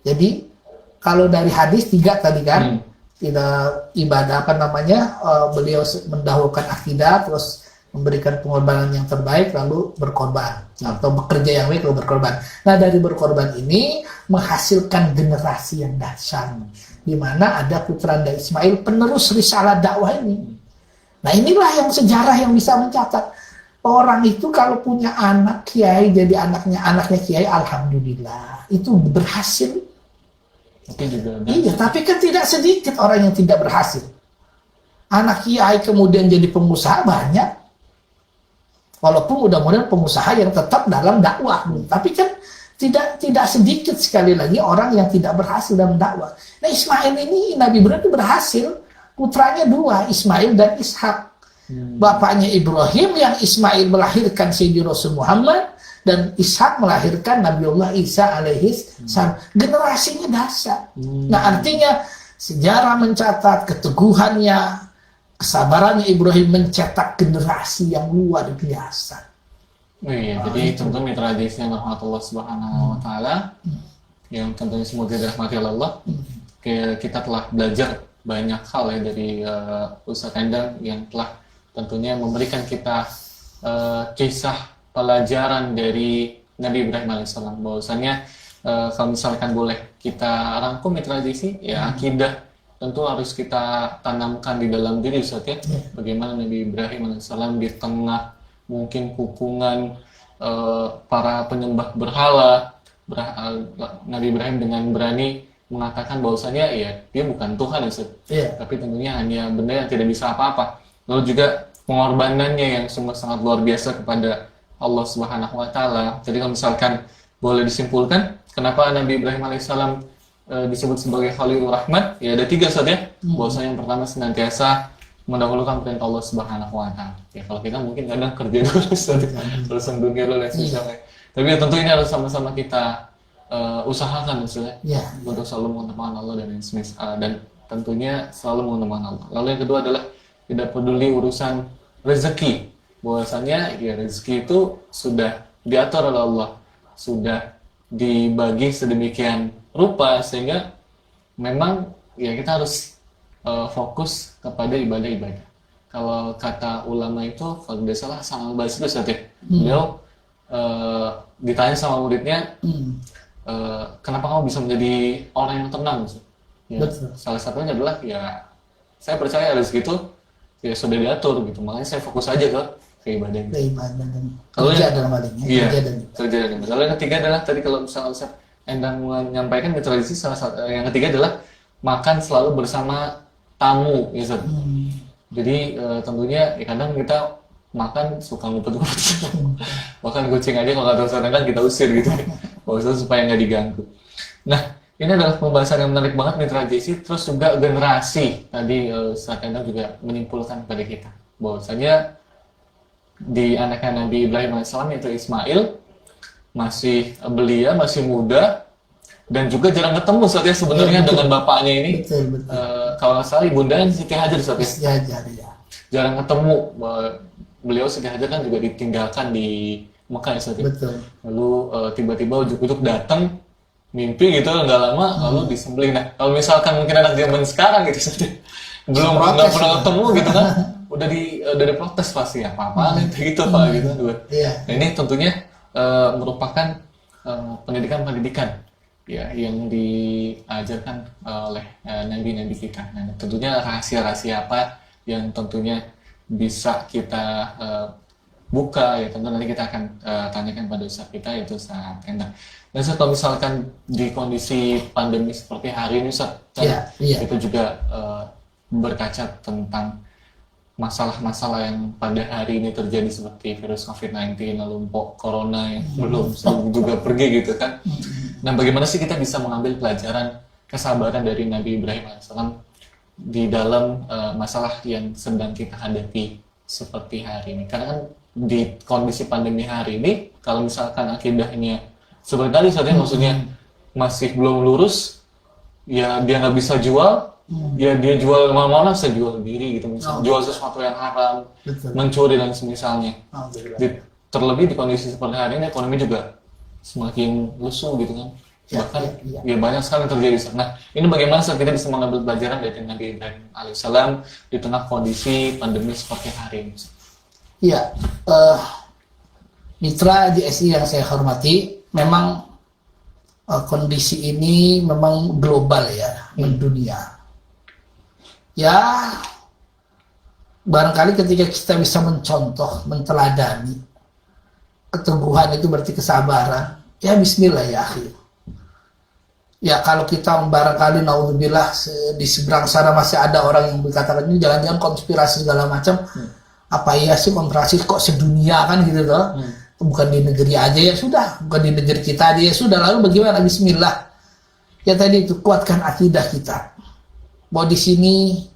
Jadi kalau dari hadis 3 tadi kan, tidak ibadah beliau mendahulukan akidah, terus memberikan pengorbanan yang terbaik, lalu berkorban atau bekerja yang baik lalu berkorban. Nah, dari berkorban ini menghasilkan generasi yang dahsyat, di mana ada putra Ismail penerus risalah dakwah ini. Nah, inilah yang sejarah yang bisa mencatat orang itu kalau punya anak kiai jadi anaknya kiai, alhamdulillah itu berhasil. Tapi juga iya, tapi kan tidak sedikit orang yang tidak berhasil. Anak kiai kemudian jadi pengusaha banyak. Walaupun mudah-mudahan pengusaha yang tetap dalam dakwah, tapi kan tidak sedikit sekali lagi orang yang tidak berhasil dalam dakwah. Nah, Ismail ini Nabi Ibrahim berhasil, putranya 2, Ismail dan Ishak. Bapaknya Ibrahim, yang Ismail melahirkan Sayyidina Rasul Muhammad, dan Ishak melahirkan Nabiullah Isa alaihi salam. Generasinya dahsyat. Nah, artinya sejarah mencatat keteguhannya, kesabarannya Ibrahim mencetak generasi yang luar biasa. Oh iya, jadi tentu mitra hadis yang rahmatullah subhanahu wa ta'ala, yang tentunya semoga dirahmati Allah. Kita telah belajar banyak hal ya dari Ustaz Endang yang telah tentunya memberikan kita kisah pelajaran dari Nabi Ibrahim alaihissalam. Bahwasanya kalau misalkan boleh kita rangkum mitra hadis, ya akidah tentu harus kita tanamkan di dalam diri, Ustaz ya. Bagaimana Nabi Ibrahim alaihissalam di tengah mungkin hukuman para penyembah berhala, Nabi Ibrahim dengan berani mengatakan bahwasanya ya dia bukan Tuhan, Ustaz. Tapi tentunya hanya benda yang tidak bisa apa-apa. Lalu juga pengorbanannya yang sungguh sangat luar biasa kepada Allah Subhanahu wa taala. Jadi kalau misalkan boleh disimpulkan kenapa Nabi Ibrahim alaihissalam disebut sebagai Khalilur Rahman, ya ada 3 saja. Bahwasanya yang pertama senantiasa mendahulukan perintah Allah Subhanahu wa taala. Ya kalau kita mungkin kadang kerja dulu urusan dunia dulu dan sebagainya. Tapi ya tentu ini harus sama-sama kita usahakan untuk selalu mengutamakan Allah dan tentunya selalu mengutamakan Allah. Lalu yang kedua adalah tidak peduli urusan rezeki. Bahwasanya ya rezeki itu sudah diatur oleh Allah, sudah dibagi sedemikian rupa sehingga memang ya kita harus fokus kepada ibadah-ibadah. Kalau kata ulama itu, kalau tidak salah Hasan al-Basri, beliau ditanya sama muridnya, kenapa kamu bisa menjadi orang yang tenang? Ya, Betul. salah satunya adalah ya saya percaya rezeki itu ya sudah diatur gitu, makanya saya fokus aja ke ibadah. Keimanan dan Kalau kerja yang- dalam hal ini. Iya, Kerja dan kerja dan ibadah. Lalu yang ketiga adalah tadi kalau misalnya Ustaz Endang menyampaikan di tradisi salah satu yang ketiga adalah makan selalu bersama tamu, ya Ustaz. Jadi tentunya ya kadang kita makan suka ngumpet-ngumpet. Bahkan kucing aja kalau nggak tahu sana kan kita usir gitu. Maksudnya supaya nggak diganggu. Nah, ini adalah pembahasan yang menarik banget nih tradisi, terus juga generasi. Tadi Ustaz Endang juga menyimpulkan kepada kita bahwasanya di anaknya Nabi Ibrahim AS yaitu Ismail masih belia, masih muda, dan juga jarang ketemu Ustaz ya sebenarnya dengan bapaknya ini. betul. Kalau nggak salah ibundanya Siti Hajar Ustaz ya. Istiajar ya. Jarang ketemu. Beliau Siti Hajar kan juga ditinggalkan di Mekah ya Ustaz ya. Betul. Lalu tiba-tiba ujuk-ujuk datang mimpi gitu nggak lama lalu disembelih. Nah kalau misalkan mungkin anak zaman sekarang gitu Ustaz ya, belum Protes nggak pernah ya. ketemu gitu kan udah diprotes pasti apa gitu Pak gitu. Iya. Nah ini tentunya merupakan pendidikan ya yang diajarkan oleh nabi-nabi kita. Nah, tentunya rahasia-rahasia apa yang tentunya bisa kita buka ya tentu nanti kita akan tanyakan pada Ustaz kita yaitu Ustaz Endang. Dan Ustaz, kalau misalkan di kondisi pandemi seperti hari ini Ustaz, kan Iya. kita juga berkaca tentang masalah-masalah yang pada hari ini terjadi seperti virus COVID-19, lalu corona yang belum juga pergi gitu kan. Nah bagaimana sih kita bisa mengambil pelajaran kesabaran dari Nabi Ibrahim AS di dalam masalah yang sedang kita hadapi seperti hari ini? Karena kan di kondisi pandemi hari ini, kalau misalkan akidahnya seperti tadi saatnya maksudnya masih belum lurus, ya dia nggak bisa jual, ya dia jual mana-mana bisa jual diri gitu misalnya, jual sesuatu yang haram, Betul. mencuri dan semisalnya. Alhamdulillah. Terlebih di kondisi seperti hari ini ekonomi juga semakin lesu gitu kan. Ya, Bahkan ya. ya banyak sekali yang terjadi. Nah, ini bagaimana saat kita bisa mengambil pelajaran dari Nabi Ibrahim alaihissalam di tengah kondisi pandemi seperti hari ini? Iya, mitra GSI yang saya hormati, memang kondisi ini memang global ya, mendunia. Ya, barangkali ketika kita bisa mencontoh, menteladani, keteguhan itu berarti kesabaran. Ya Bismillah ya akhir. Ya kalau kita barangkali naudzubillah di seberang sana masih ada orang yang berkatakan ini jangan-jangan konspirasi segala macam. Apa ya sih konspirasi kok sedunia kan gitu loh. Bukan di negeri aja ya sudah, bukan di negeri kita aja ya sudah. Lalu bagaimana? Bismillah. Ya tadi itu kuatkan akidah kita. Bahwa di sini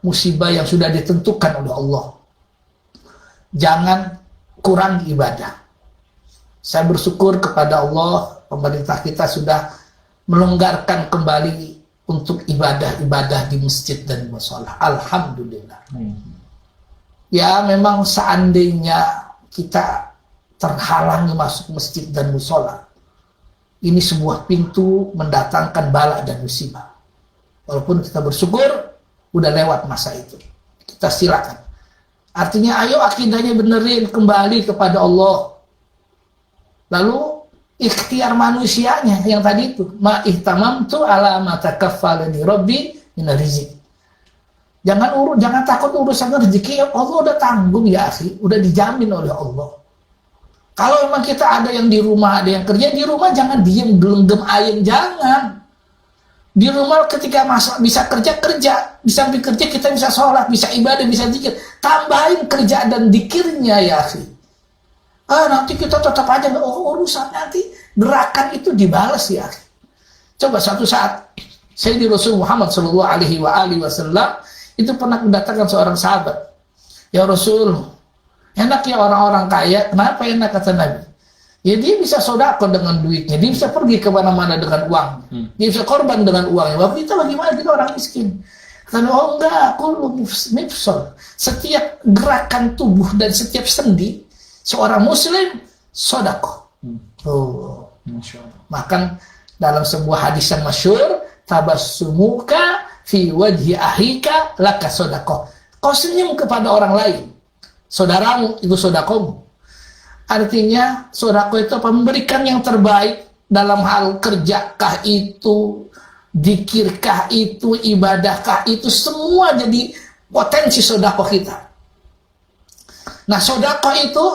musibah yang sudah ditentukan oleh Allah. Jangan kurang ibadah. Saya bersyukur kepada Allah, pemerintah kita sudah melonggarkan kembali untuk ibadah-ibadah di masjid dan mushola. Alhamdulillah. Ya memang seandainya kita terhalangi masuk masjid dan mushola, ini sebuah pintu mendatangkan bala dan musibah. Walaupun kita bersyukur udah lewat masa itu, kita silakan. Artinya ayo akidahnya benerin kembali kepada Allah. Lalu ikhtiar manusianya yang tadi itu ma ihtamamtu ala ma takaffalani rabbi min rizq. Jangan takut urusan rezeki, Allah udah tanggung ya akhi, udah dijamin oleh Allah. Kalau memang kita ada yang di rumah, ada yang kerja di rumah, jangan diem gelenggam ayam, jangan. Di rumah ketika bisa kerja, di samping kerja kita bisa sholat, bisa ibadah, bisa zikir. Tambahin kerja dan zikirnya ya akhi. Nanti kita tetap aja urusan nanti gerakan itu dibalas ya. Coba suatu saat saya di Rasul Muhammad Shallallahu Alaihi Wasallam itu pernah mendatangkan seorang sahabat. Ya Rasul, enak ya orang-orang kaya. Kenapa enak kata Nabi? Ya dia bisa sodako dengan duitnya, dia bisa pergi kemana-mana dengan uangnya, dia bisa korban dengan uangnya. Waktu kita bagaimana kita orang miskin? Karena enggak, kullu mifsal. Setiap gerakan tubuh dan setiap sendi seorang muslim sodako. Makan dalam sebuah hadis yang masyhur, tabassumuka fi wajhi ahika laka sodako. Kau senyum kepada orang lain, saudaramu itu sodakomu. Artinya sodako itu apa? Memberikan yang terbaik dalam hal kerjakah itu, zikirkah itu, ibadahkah itu, semua jadi potensi sedekah kita. Nah, sedekah itu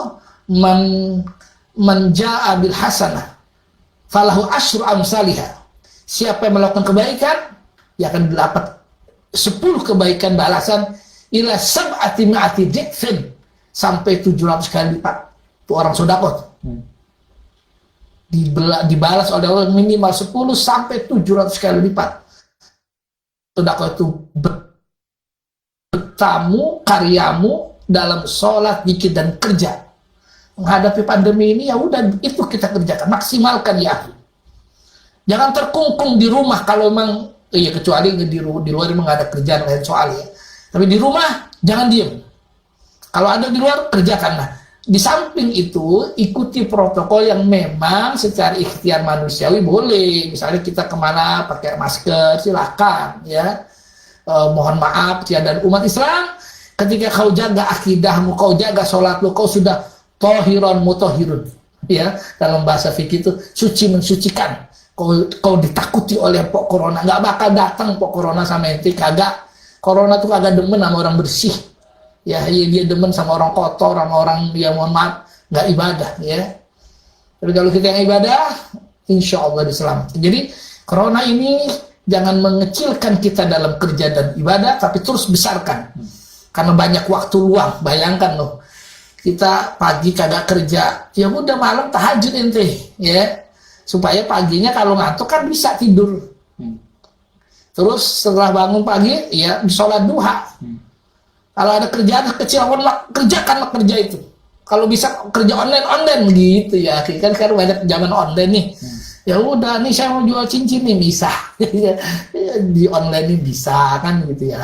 menjaa bil hasanah falahu asyru amsalihah. Siapa yang melakukan kebaikan, dia akan dapat 10 kebaikan balasan ila sab'ati mi'ati dhifin, sampai 700 kali lipat. Itu orang sedekah. Dibalas oleh Allah minimal 10 sampai 700 kali lipat. Sedekah itu bertamu karyamu dalam sholat, zikir dan kerja. Menghadapi pandemi ini, ya udah itu kita kerjakan, maksimalkan ya. Jangan terkungkung di rumah kalau memang kecuali di luar memang ada kerjaan lain soal ya. Tapi di rumah jangan diem. Kalau ada di luar kerjakan. Nah, di samping itu ikuti protokol yang memang secara ikhtiar manusiawi boleh. Misalnya kita kemana pakai masker, silakan ya. Mohon maaf dan umat Islam, ketika kau jaga akidahmu, kau jaga sholatmu, kau sudah tohiron mutohirun ya, dalam bahasa fikih itu suci mensucikan. Kau ditakuti oleh pok corona, nggak bakal datang pok corona sama ente, kagak. Corona tuh kagak demen sama orang bersih ya, dia demen sama orang kotor, sama orang yang mohon maaf nggak ibadah ya. Tapi kalau kita yang ibadah, insya Allah diselamatkan. Jadi corona ini jangan mengecilkan kita dalam kerja dan ibadah, tapi terus besarkan karena banyak waktu luang. Bayangkan loh, kita pagi kagak kerja, ya udah malam tahajud ente ya, supaya paginya kalau ngantuk kan bisa tidur. Terus setelah bangun pagi ya sholat duha. Kalau ada kerjaan kecil kerjakanlah kerja itu. Kalau bisa kerja online gitu ya, kan sekarang banyak zaman online nih. Ya udah nih saya mau jual cincin nih, bisa di online nih bisa kan gitu ya.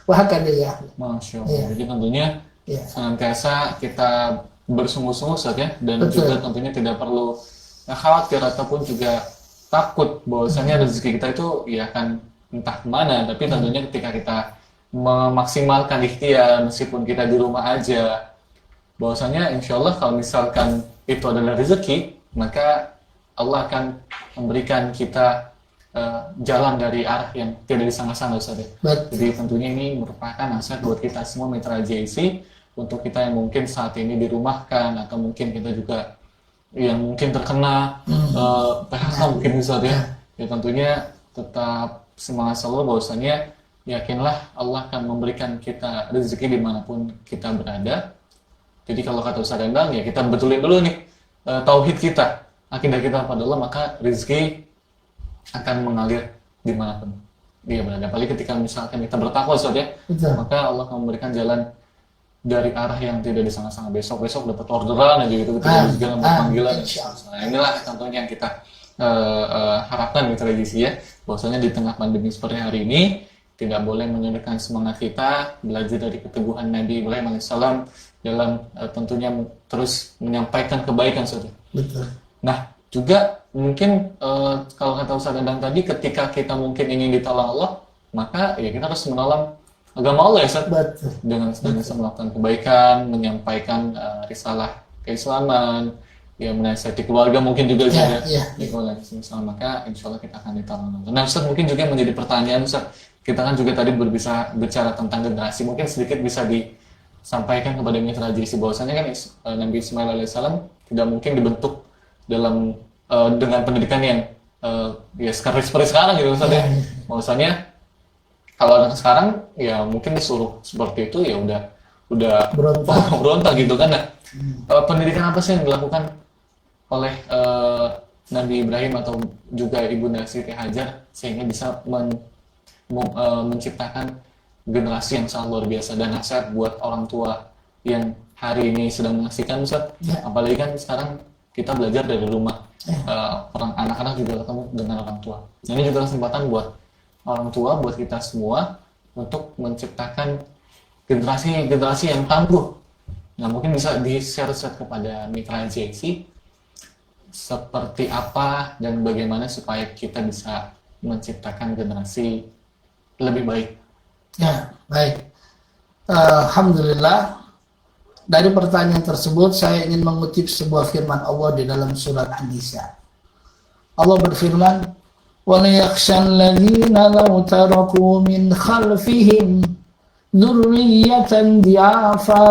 Wah kan ya. Masya Allah. Jadi tentunya senantiasa kita bersungguh-sungguh Ustaz ya, dan juga tentunya tidak perlu khawatir ataupun juga takut bahwasanya rezeki kita itu ya akan entah kemana. Tapi tentunya ketika kita memaksimalkan ikhtiar meskipun kita di rumah aja, bahwasanya insya Allah kalau misalkan itu adalah rezeki, maka Allah akan memberikan kita jalan dari arah yang tidak disangka-sangka Ustaz ya. Jadi tentunya ini merupakan nasihat buat kita semua mitra JC, untuk kita yang mungkin saat ini dirumahkan, atau mungkin kita juga yang mungkin terkena PHK mungkin Ustaz ya. Ya tentunya tetap semangat selalu, bahwasanya yakinlah Allah akan memberikan kita rezeki dimanapun kita berada. Jadi kalau kata Ustaz Endang, ya kita betulin dulu nih tauhid kita, akidah kita pada Allah, maka rezeki akan mengalir dimanapun dia berada. Apalagi ketika misalkan kita bertakwa Ustaz ya, maka Allah akan memberikan jalan dari arah yang tidak disangka-sangka. Besok dapat orderan aja gitu, ketika juga dapat panggilan. Nah, inilah contohnya yang kita harapkan di tradisi ya, bahwasanya di tengah pandemi seperti hari ini tidak boleh menyurutkan semangat kita belajar dari keteguhan Nabi Ibrahim alaihissalam dalam tentunya terus menyampaikan kebaikan saja. Betul. Nah juga mungkin kalau kata Ustaz Endang tadi, ketika kita mungkin ingin ditolong Allah, maka ya kita harus menolong agama Allah ya Ustaz. Betul. Dengan melakukan kebaikan, menyampaikan risalah keislaman, ya menasihati keluarga mungkin juga saja. Maka insya Allah kita akan ditolong. Nah Ustaz, mungkin juga menjadi pertanyaan Ustaz, kita kan juga tadi berbicara tentang generasi, mungkin sedikit bisa disampaikan kepada mitra JC bahwasanya kan Nabi Ismail alaihissalam tidak mungkin dibentuk dalam dengan pendidikan yang ya seperti sekarang gitu Ustaz ya. Bahwasanya kalau anak sekarang ya mungkin disuruh seperti itu ya udah berontak gitu kan. Nah, pendidikan apa sih yang dilakukan oleh Nabi Ibrahim atau juga Ibunda Siti Hajar sehingga bisa menciptakan generasi yang sangat luar biasa, dan nasihat buat orang tua yang hari ini sedang menyaksikan Ustaz. Apalagi kan sekarang kita belajar dari rumah, orang anak-anak juga ketemu dengan orang tua. Ini juga kesempatan buat orang tua, buat kita semua untuk menciptakan generasi yang tangguh. Nah mungkin bisa di-share kepada mitra JC seperti apa dan bagaimana supaya kita bisa menciptakan generasi lebih baik. Ya, baik. Alhamdulillah, dari pertanyaan tersebut saya ingin mengutip sebuah firman Allah di dalam surat An-Nisa. Allah berfirman, وَلْيَخْشَى الَّذِينَ لَوْ تَرَكُوا مِنْ خَلْفِهِمْ ذُرِّيَّةً ضِعَافًا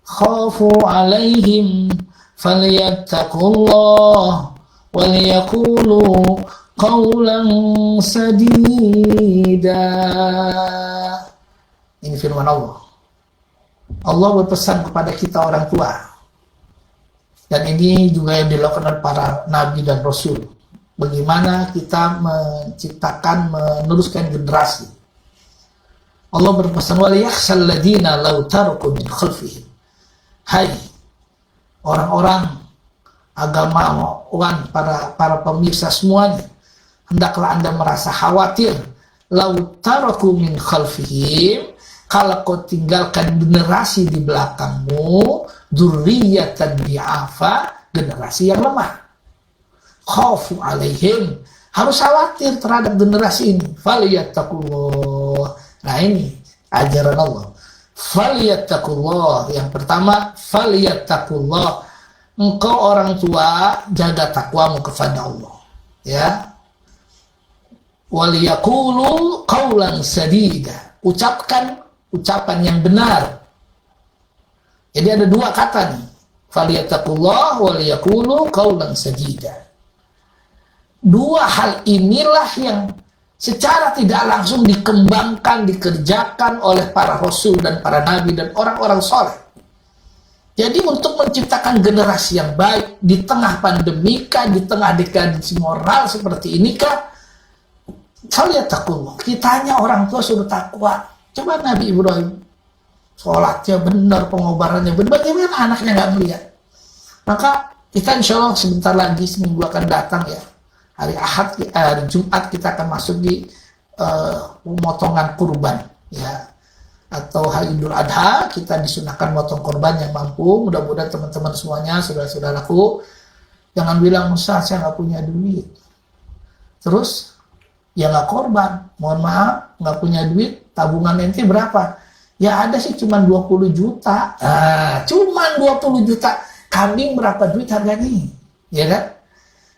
خَافُوا عَلَيْهِمْ فَلْيَتَّقُوا اللَّهَ وَلْيَقُولُوا قَوْلًا سَدِيدًا. Ini firman Allah. Allah berpesan kepada kita orang tua. Dan ini juga yang dilakukan oleh para nabi dan rasul. Bagaimana kita menciptakan, meneruskan generasi. Allah berpesan, وَلِيَخْشَى الَّذِينَ لَوْ تَرَكُوا مِنْ خَلْفِهِمْ. Hai orang-orang agamawan, para pemirsa semuanya, hendaklah Anda merasa khawatir. لَوْ تَرَكُوا مِنْ خَلْفِهِمْ, kalau kau tinggalkan generasi di belakangmu, dzurriyyatan di'afa, generasi yang lemah. Khafu alaihim, harus khawatir terhadap generasi ini. Falyattaqullah. Nah ini ajaran Allah. Falyattaqullah. Yang pertama, falyattaqullah. Engkau orang tua, jaga takwamu kepada Allah. Ya. Waliyaqulu qawlan sadida. Ucapkan ucapan yang benar. Jadi ada dua kata nih. Falyattaqullah waliyaqulu qawlan sadida. Dua hal inilah yang secara tidak langsung dikembangkan, dikerjakan oleh para rasul dan para nabi dan orang-orang soleh. Jadi untuk menciptakan generasi yang baik di tengah pandemika, di tengah dekadisi moral seperti ini kah, falyattaqullah. Kitanya orang tua suruh takwa. Coba Nabi Ibrahim, sholatnya benar, pengobarannya benar, bagaimana anaknya nggak melihat? Maka kita insya Allah sebentar lagi, seminggu akan datang ya. Hari Jumat kita akan masuk di pemotongan kurban ya, atau hari Idul Adha kita disunahkan motong kurban yang mampu. Mudah-mudahan teman-teman semuanya, saudara-saudaraku, jangan bilang Ustaz saya nggak punya duit, terus ya nggak korban. Mohon maaf, nggak punya duit, tabungan ente berapa? Ya ada sih cuman 20 juta. Cuman 20 juta. Kambing berapa duit harganya? Ya kan?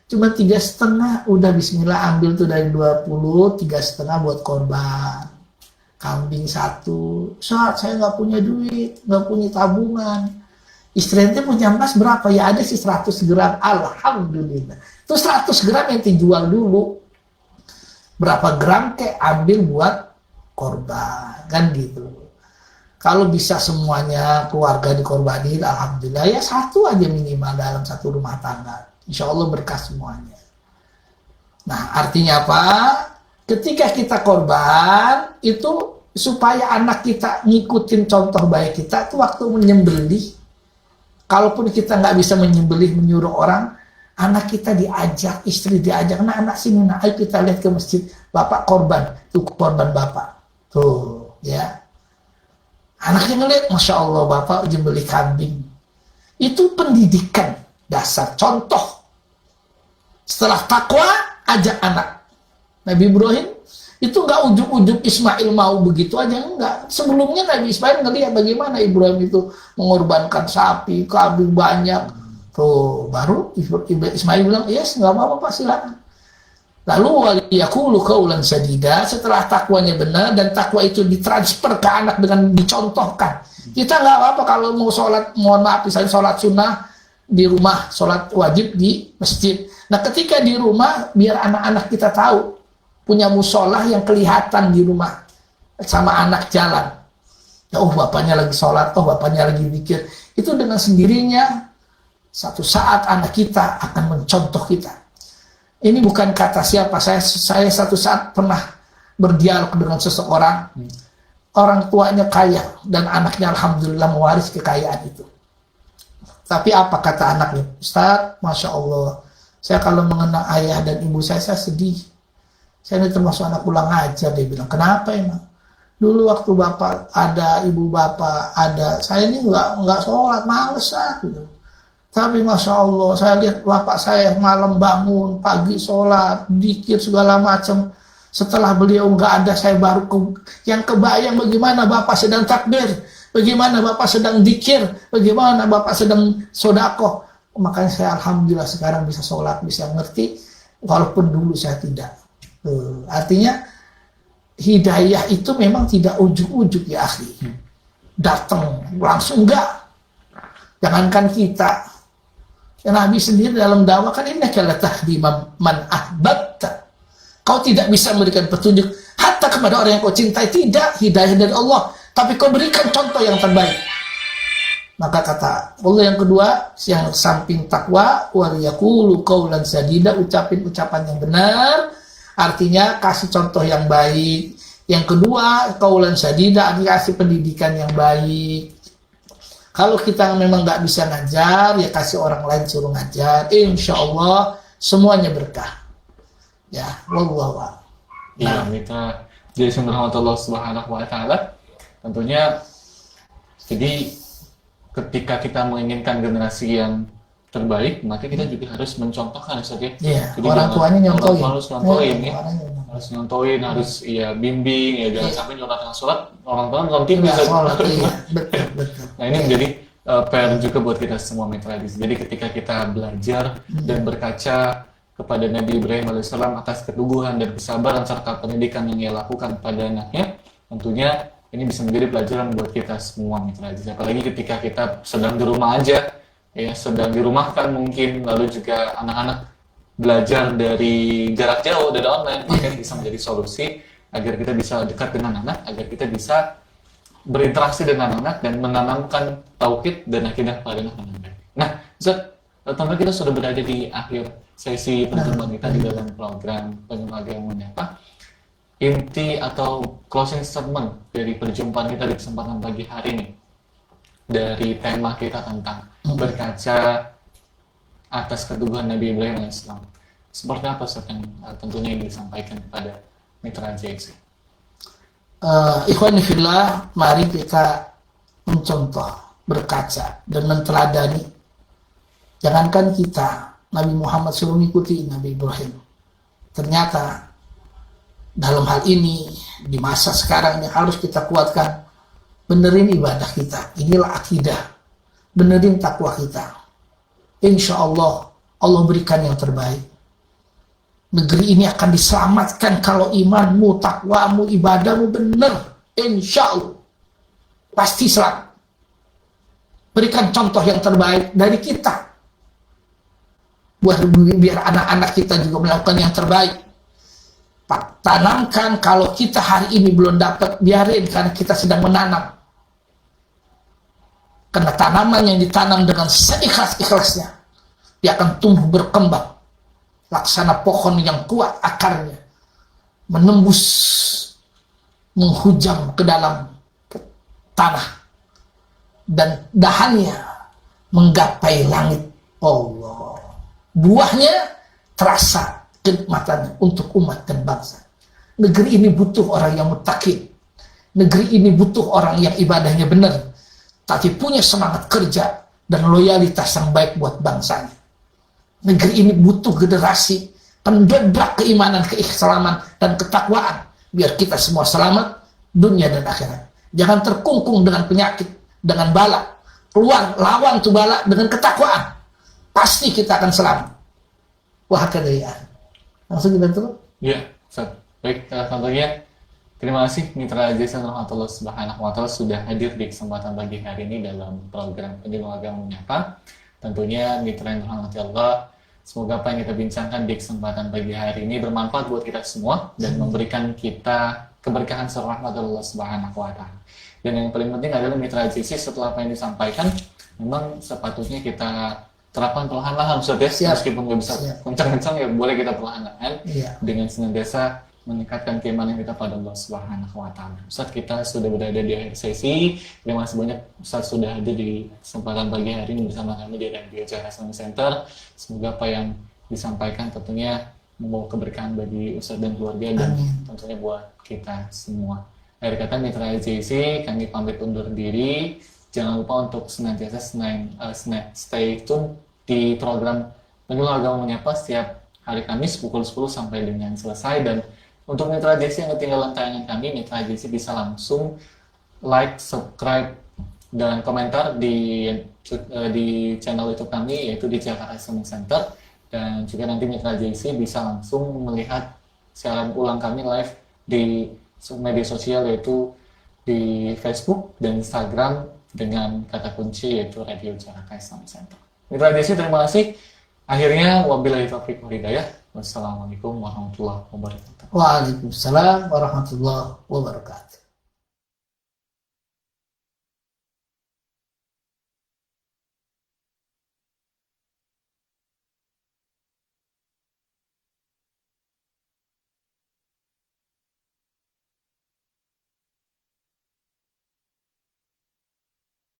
Cuma 3,5, udah bismillah ambil tuh dari 20, 3,5 buat korban. Kambing 1, saat saya nggak punya duit, nggak punya tabungan. Istri ente punya emas berapa? Ya ada sih 100 gram, alhamdulillah. Terus 100 gram yang dijual dulu. Berapa gram kayak ambil buat korban, kan gitu. Kalau bisa semuanya keluarga dikorbanin, alhamdulillah ya satu aja minimal dalam satu rumah tangga. Insya Allah berkah semuanya. Nah, artinya apa? Ketika kita korban, itu supaya anak kita ngikutin contoh baik kita, itu waktu menyembelih. Kalaupun kita nggak bisa menyembelih, menyuruh orang, anak kita diajak, istri diajak, nah anak sini, nah ayo kita lihat ke masjid, bapak korban, itu korban bapak. Tuh, ya. Anaknya ngeliat, Masya Allah, bapak menyembelih kambing. Itu pendidikan dasar, contoh. Setelah takwa, ajak anak. Nabi Ibrahim itu nggak ujug-ujug Ismail mau begitu aja, enggak. Sebelumnya Nabi Ismail ngelihat bagaimana Ibrahim itu mengorbankan sapi, kambing banyak. Tuh, baru Ismail bilang, yes, nggak apa-apa, silakan. Lalu waliyaqulu qawlan sadida. Setelah takwanya benar dan takwa itu ditransfer ke anak dengan dicontohkan. Kita nggak apa-apa kalau mau sholat, mohon maaf, misalnya sholat sunnah di rumah, sholat wajib di masjid. Nah ketika di rumah, biar anak-anak kita tahu, punya musolah yang kelihatan di rumah, sama anak jalan. Ya, oh bapaknya lagi sholat, oh bapaknya lagi zikir. Itu dengan sendirinya, satu saat anak kita akan mencontoh kita. Ini bukan kata siapa, saya satu saat pernah berdialog dengan seseorang, orang tuanya kaya, dan anaknya alhamdulillah mewaris kekayaan itu. Tapi apa kata anaknya? Ustaz, Masya Allah, saya kalau mengenang ayah dan ibu saya sedih. Saya ini termasuk anak pulang ajar, dia bilang. Kenapa emang? Dulu waktu bapak ada, ibu bapak ada, saya ini nggak sholat, males gitu. Tapi Masya Allah, saya lihat bapak saya malam bangun, pagi sholat, dikir segala macam. Setelah beliau nggak ada, saya baru yang kebayang bagaimana bapak sedang takbir, bagaimana bapak sedang dikir, bagaimana bapak sedang sodakoh. Makanya saya alhamdulillah sekarang bisa sholat, bisa ngerti. walaupun dulu saya tidak. Artinya hidayah itu memang tidak ujuk-ujuk ya akhi. Datang langsung enggak. Jangankan kita. Ya, Nabi sendiri dalam dakwah kan innaka latahdi man ahbabta. Kau tidak bisa memberikan petunjuk hatta kepada orang yang kau cintai, tidak, hidayah dari Allah, tapi kau berikan contoh yang terbaik. Maka kata Allah yang kedua, yang samping takwa, wal yaqulu qaulan sadida, ucapin ucapan yang benar, artinya kasih contoh yang baik. Yang kedua, qaulan sadida, dikasih pendidikan yang baik. Kalau kita memang nggak bisa ngajar, ya kasih orang lain suruh ngajar. Insya Allah semuanya berkah. Ya, wallahu a'lam. Iya, mitra jadi sumber Allah Subhanahu wa taala. Tentunya jadi ketika kita menginginkan generasi yang terbaik, maka kita juga harus mencontohkan Ustaz ya. Iya, Jadi orang tuanya nyontohin. harus nyontohin ya. Orangnya Harus nyontohin, harus ya bimbing ya, jangan sampai nyuratkan sholat orang tua nonton TV. nggak sholat, iya, betul. Nah ini menjadi PR juga buat kita semua mitra. Jadi ketika kita belajar dan berkaca kepada Nabi Ibrahim alaihissalam atas keteguhan dan kesabaran serta pendidikan yang ia lakukan pada anaknya, tentunya ini bisa menjadi pelajaran buat kita semua mitra. Apalagi ketika kita sedang di rumah aja, ya sedang dirumahkan mungkin, lalu juga anak-anak belajar dari jarak jauh, dari online, maka ini bisa menjadi solusi agar kita bisa dekat dengan anak, agar kita bisa berinteraksi dengan anak dan menanamkan tauhid dan akidah pada anak-anak. Nah, Ustaz, tentunya kita sudah berada di akhir sesi pertemuan kita di dalam program Penyuluhan Menyapa. Inti atau closing statement dari perjumpaan kita di kesempatan pagi hari ini dari tema kita tentang berkaca atas keteguhan Nabi Ibrahim alaihissalam. Seperti apa Ustaz yang tentunya ingin disampaikan kepada mitra JXC? Ikhwani fillah, mari kita mencontoh, berkaca dan menteladani. Jangankan kita, Nabi Muhammad suruh mengikuti Nabi Ibrahim. Ternyata dalam hal ini di masa sekarang yang harus kita kuatkan, benerin ibadah kita, inilah akidah, benerin takwa kita. Insya Allah, Allah berikan yang terbaik. Negeri ini akan diselamatkan kalau imanmu, takwamu, ibadahmu benar. Insya Allah. Pasti selamat. Berikan contoh yang terbaik dari kita. Biar anak-anak kita juga melakukan yang terbaik. Tanamkan, kalau kita hari ini belum dapat, biarin, karena kita sedang menanam. Karena tanaman yang ditanam dengan seikhlas-ikhlasnya, dia akan tumbuh berkembang. Laksana pohon yang kuat akarnya, menembus, menghujam ke dalam tanah, dan dahannya menggapai langit Allah. Buahnya terasa kenikmatannya untuk umat dan bangsa. Negeri ini butuh orang yang muttaqin. Negeri ini butuh orang yang ibadahnya benar, tapi punya semangat kerja dan loyalitas yang baik buat bangsanya. Negeri ini butuh generasi pendobrak keimanan, keislaman, dan ketakwaan, biar kita semua selamat dunia dan akhirat. Jangan terkungkung dengan penyakit, dengan bala. Keluar, lawan tuh bala dengan ketakwaan. Pasti kita akan selamat. Wah, kadaya. Langsung kita tuh. Ya, Ustaz. Baik, tentunya terima kasih mitra Jason Rahmatullah Subhanahu wa taala sudah hadir di kesempatan pagi hari ini dalam program Penyuluhan Menyapa. Tentunya mitra yang dirahmati Allah, semoga apa yang kita bincangkan di kesempatan pagi hari ini bermanfaat buat kita semua dan memberikan kita keberkahan serta rahmat Allah Subhanahu wa taala. Dan yang paling penting adalah mitra JC, setelah apa yang disampaikan, memang sepatutnya kita terapkan perlahan-lahan Ustaz ya. Meskipun nggak bisa kencang-kencang, ya boleh kita perlahan-lahan dengan senantiasa meningkatkan keimanan kita pada Allah Subhanahu wa taala. Ustaz, kita sudah berada di akhir sesi. Terima kasih banyak Ustaz sudah hadir di kesempatan pagi hari ini bersama kami di Radio Cahaya Islamic Center. Semoga apa yang disampaikan tentunya membawa keberkahan bagi Ustaz dan keluarga dan tentunya buat kita semua. Akhir kata mitra JC, kami pamit undur diri. Jangan lupa untuk senantiasa stay tune di program Penyuluhan Agama Menyapa setiap hari Kamis pukul 10 sampai dengan selesai. Dan untuk mitra JC yang ketinggalan tayangan kami, mitra JC bisa langsung like, subscribe, dan komentar di channel YouTube kami, yaitu di Jakarta Islamic Center. Dan juga nanti Mitra JC bisa langsung melihat siaran ulang kami live di media sosial, yaitu di Facebook dan Instagram dengan kata kunci yaitu Radio Jakarta Islamic Center. Mitra JC, terima kasih. Akhirnya wabillahi taufiq wal hidayah. Wassalamualaikum warahmatullahi wabarakatuh. Waalaikumsalam warahmatullahi wabarakatuh.